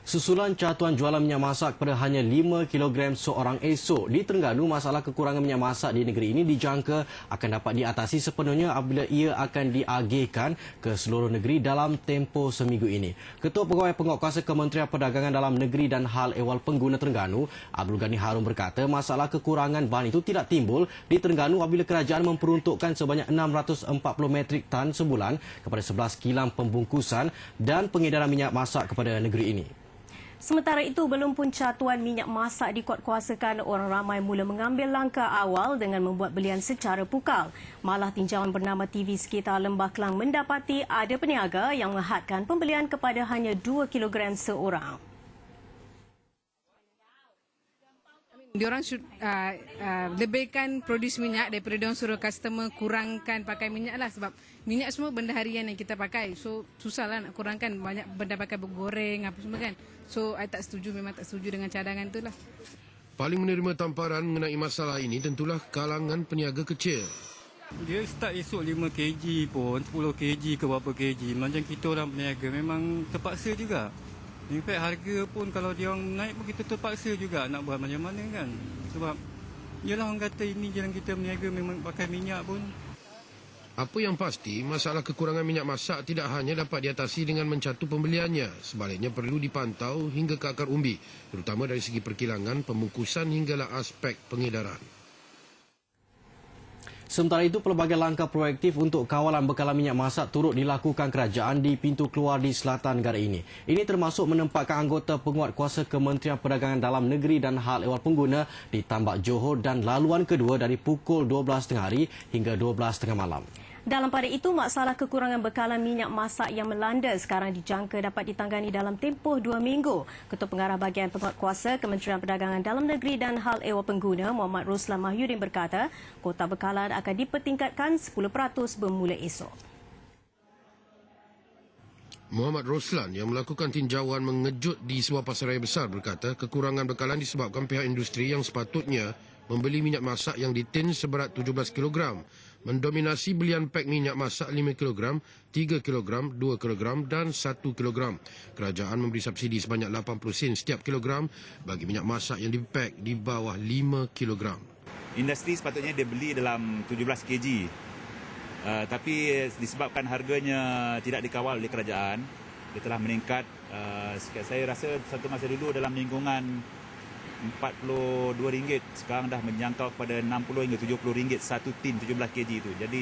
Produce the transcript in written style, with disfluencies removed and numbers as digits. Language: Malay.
Susulan catuan jualan minyak masak pada hanya 5 kg seorang esok di Terengganu, masalah kekurangan minyak masak di negeri ini dijangka akan dapat diatasi sepenuhnya apabila ia akan diagihkan ke seluruh negeri dalam tempoh seminggu ini. Ketua Pegawai Penguatkuasa Kementerian Perdagangan Dalam Negeri dan Hal Ehwal Pengguna Terengganu, Abdul Ghani Harun berkata masalah kekurangan bahan itu tidak timbul di Terengganu apabila kerajaan memperuntukkan sebanyak 640 metrik tan sebulan kepada 11 kilang pembungkusan dan pengedaran minyak masak kepada negeri ini. Sementara itu, belum pun catuan minyak masak dikuatkuasakan, orang ramai mula mengambil langkah awal dengan membuat belian secara pukal. Malah tinjauan bernama TV sekitar Lembah Kelang mendapati ada peniaga yang menghadkan pembelian kepada hanya 2 kg seorang. Diorang lebihkan produce minyak daripada diorang suruh customer kurangkan pakai minyak lah, sebab minyak semua benda harian yang kita pakai, so susah lah nak kurangkan banyak benda pakai bergoreng apa semua kan. So I tak setuju, memang tak setuju dengan cadangan tu lah. Paling menerima tamparan mengenai masalah ini tentulah kalangan peniaga kecil. Dia start esok 5 kg pun, 10 kg ke berapa kg. Macam kita orang peniaga memang terpaksa juga. In fact, harga pun kalau dia orang naik pun kita terpaksa juga nak buat macam mana kan. Sebab yalah orang kata ini jalan kita berniaga memang pakai minyak pun. Apa yang pasti, masalah kekurangan minyak masak tidak hanya dapat diatasi dengan mencatu pembeliannya. Sebaliknya perlu dipantau hingga ke akar umbi, terutama dari segi perkilangan, pembungkusan hinggalah aspek pengedaran. Sementara itu, pelbagai langkah proaktif untuk kawalan bekalan minyak masak turut dilakukan kerajaan di pintu keluar di selatan negara ini. Ini termasuk menempatkan anggota penguatkuasa Kementerian Perdagangan Dalam Negeri dan Hal Ehwal Pengguna di Tambak Johor dan laluan kedua dari pukul 12.30 hari hingga 12.30 malam. Dalam pada itu, masalah kekurangan bekalan minyak masak yang melanda sekarang dijangka dapat ditangani dalam tempoh 2 minggu. Ketua Pengarah Bahagian Penguatkuasa Kementerian Perdagangan Dalam Negeri dan Hal Ehwal Pengguna, Muhammad Roslan Mahyudin berkata, kota bekalan akan dipertingkatkan 10% bermula esok. Muhammad Roslan yang melakukan tinjauan mengejut di sebuah pasaraya besar berkata kekurangan bekalan disebabkan pihak industri yang sepatutnya membeli minyak masak yang ditin seberat 17 kg, mendominasi belian pek minyak masak 5 kg, 3 kg, 2 kg dan 1 kg. Kerajaan memberi subsidi sebanyak 80 sen setiap kilogram bagi minyak masak yang dipek di bawah 5 kg. Industri sepatutnya dia beli dalam 17 kg. Tapi disebabkan harganya tidak dikawal oleh kerajaan, dia telah meningkat. Saya rasa satu masa dulu dalam lingkungan RM42, sekarang dah menjangkau kepada RM60 hingga RM70 satu tin 17 kg itu. Jadi